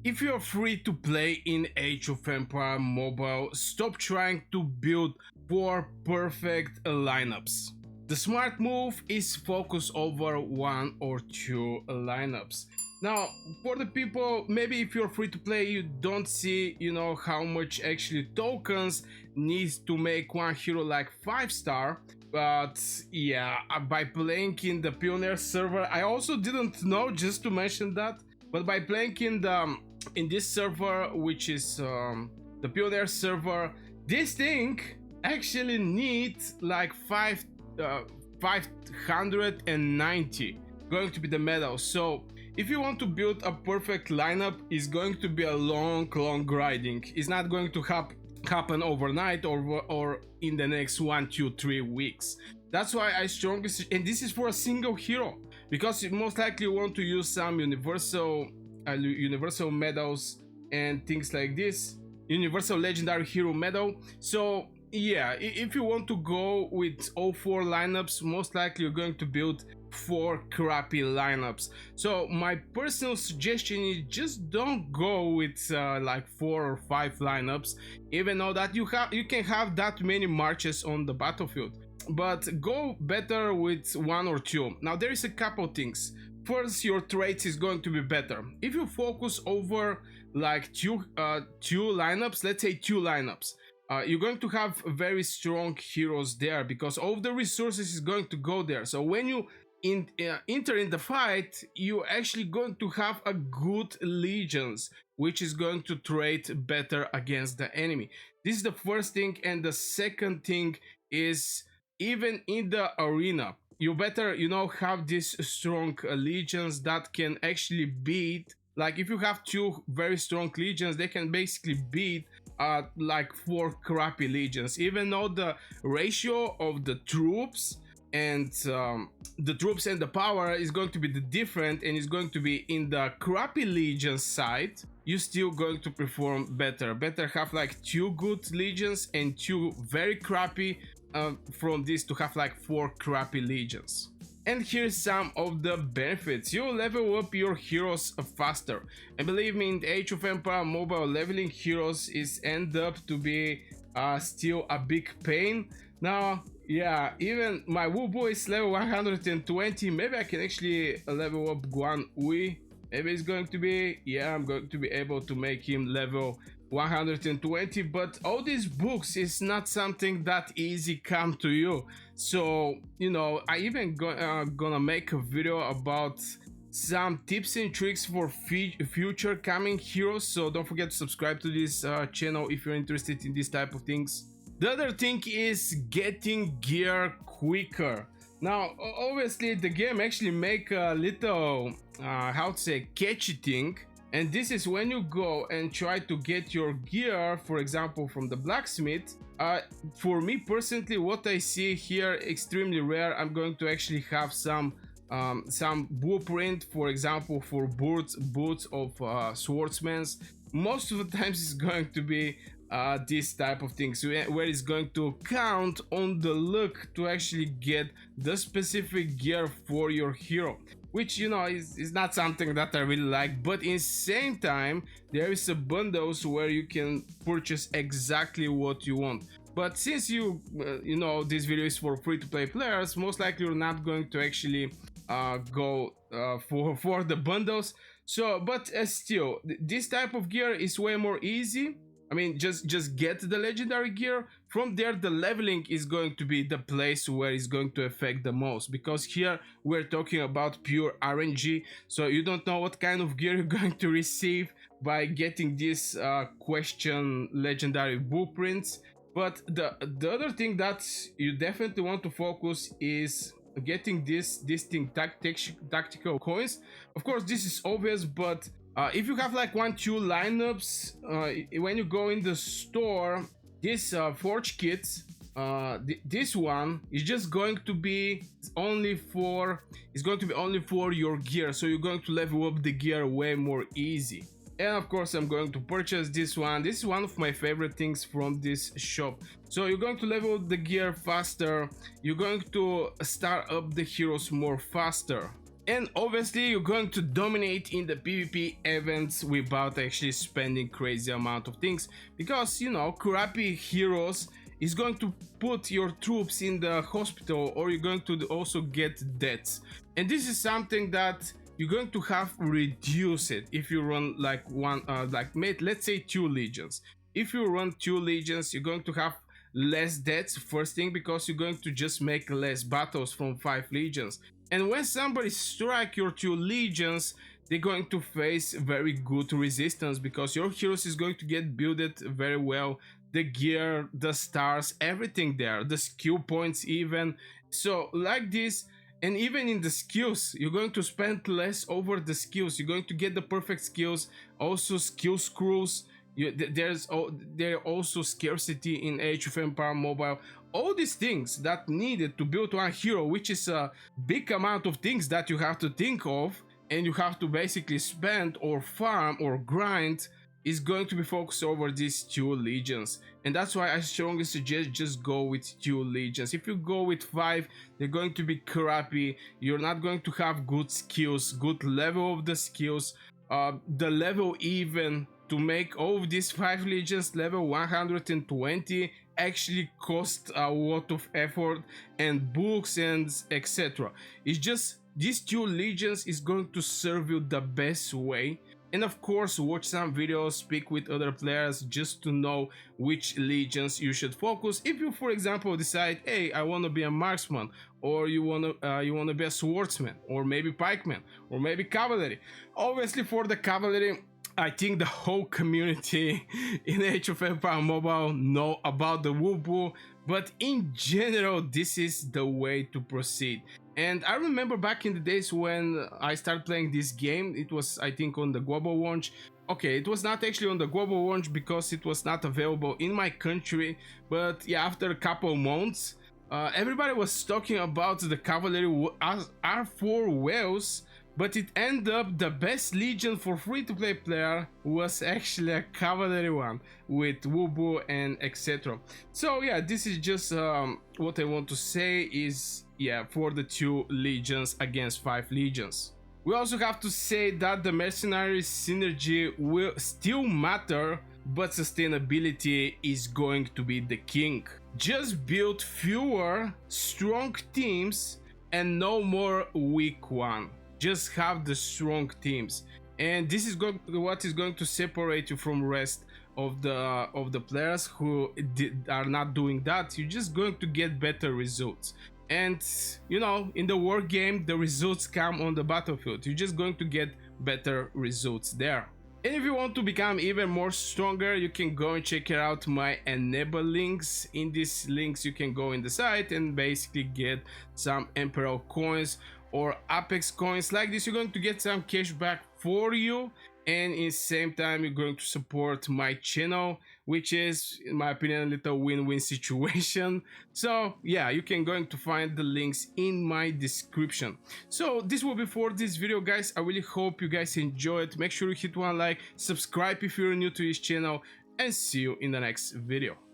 If you're free to play in Age of Empire Mobile, stop trying to build 4 perfect lineups. The smart move is focus over 1 or 2 lineups. Now, for the people, maybe if you're free to play, you don't see, how much actually tokens needs to make one hero like 5-star. But yeah, by playing in the Pioneer server, I also didn't know, just to mention that. But by playing in this server, which is the Pioneer server, this thing actually needs like 590 going to be the medal. So if you want to build a perfect lineup, it's going to be a long grinding. It's not going to happen overnight or in the next 1, 2, 3 weeks. That's why I strongly, and this is for a single hero, because you most likely want to use some universal medals and things like this, universal legendary hero medal. So yeah, if you want to go with all 4 lineups, most likely you're going to build 4 crappy lineups. So my personal suggestion is just don't go with like 4 or 5 lineups, even though that you can have that many marches on the battlefield, but go better with 1 or 2. Now there is a couple things. First, your traits is going to be better. If you focus over like two lineups, let's say 2 lineups, you're going to have very strong heroes there, because all of the resources is going to go there. So when you enter in the fight, you're actually going to have a good legions, which is going to trade better against the enemy. This is the first thing. And the second thing is, even in the arena, you better have these strong legions that can actually beat, like if you have 2 very strong legions, they can basically beat like 4 crappy legions, even though the ratio of the troops and the power is going to be different, and is going to be in the crappy legion side. You're still going to perform better have like 2 good legions and 2 very crappy, from this to have like 4 crappy legions. And here's some of the benefits. You level up your heroes faster, and believe me, in the Age of Empire Mobile, leveling heroes is end up to be still a big pain. Now yeah, even my Wu Boy is level 120. Maybe I can actually level up Guan Ui. Maybe it's going to be, yeah, I'm going to be able to make him level 120. But all these books is not something that easy come to you. So I even gonna make a video about some tips and tricks for future coming heroes. So don't forget to subscribe to this channel if you're interested in this type of things. The other thing is getting gear quicker. Now, obviously, the game actually make a little, catchy thing. And this is when you go and try to get your gear, for example, from the blacksmith. For me personally, what I see here, extremely rare. I'm going to actually have some blueprint, for example, for boots of swordsmen. Most of the times it's going to be this type of things, where it's going to count on the luck to actually get the specific gear for your hero, which is not something that I really like. But in same time, there is a bundles where you can purchase exactly what you want. But since this video is for free-to-play players, most likely you're not going to actually go for the bundles. So, but still, this type of gear is way more easy. I mean, just get the legendary gear. From there, the leveling is going to be the place where it's going to affect the most, because here we're talking about pure RNG. So you don't know what kind of gear you're going to receive by getting these question legendary blueprints. But the other thing that you definitely want to focus is getting this thing, tactical coins. Of course, this is obvious, but if you have like 1-2 lineups, when you go in the store, this forge kit, this one is just going to be only for your gear. So you're going to level up the gear way more easy. And of course, I'm going to purchase this one. This is one of my favorite things from this shop. So you're going to level the gear faster. You're going to start up the heroes more faster. And obviously you're going to dominate in the PvP events without actually spending crazy amount of things, because you know, crappy heroes is going to put your troops in the hospital, or you're going to also get deaths. And this is something that you're going to have reduce it if you run like one let's say 2 legions. If you run 2 legions, you're going to have less deaths, first thing, because you're going to just make less battles from 5 legions. And when somebody strike your 2 legions, they're going to face very good resistance, because your heroes is going to get builded very well, the gear, the stars, everything there, the skill points even. So like this. And even in the skills, you're going to spend less over the skills. You're going to get the perfect skills, also skill screws. There also scarcity in Age of Empire Mobile. All these things that needed to build one hero, which is a big amount of things that you have to think of, and you have to basically spend or farm or grind, is going to be focused over these 2 legions. And that's why I strongly suggest just go with 2 legions. If you go with 5, they're going to be crappy. You're not going to have good skills, good level of the skills. The level even to make all of these 5 legions level 120 actually cost a lot of effort and books and etc. It's just these 2 legions is going to serve you the best way. And of course, watch some videos, speak with other players just to know which legions you should focus. If you, for example, decide, hey, I want to be a marksman, or you want to be a swordsman, or maybe pikeman, or maybe cavalry. Obviously, for the cavalry, I think the whole community in Age of Empire Mobile know about the Woobo, but in general, this is the way to proceed. And I remember back in the days when I started playing this game, it was, I think, on the global launch. Okay, it was not actually on the global launch because it was not available in my country, but yeah, after a couple months, everybody was talking about the cavalry as R4 whales, but it ended up the best legion for free-to-play player was actually a cavalry one with Woobo and etc. So yeah, this is just what I want to say is, yeah, for the 2 legions against 5 legions. We also have to say that the mercenary synergy will still matter, but sustainability is going to be the king. Just build fewer strong teams and no more weak one. Just have the strong teams, and this is what is going to separate you from rest of the players who are not doing that. You're just going to get better results. And you know, in the war game, the results come on the battlefield. You're just going to get better results there. And if you want to become even more stronger, you can go and check out my enable links. In these links, you can go in the site and basically get some Emperor coins or Apex coins. Like this, you're going to get some cash back for you, and in the same time you're going to support my channel, which is, in my opinion, a little win-win situation. So yeah, you can going to find the links in my description. So this will be for this video, guys. I really hope you guys enjoyed. Make sure you hit one like, subscribe if you're new to this channel, and see you in the next video.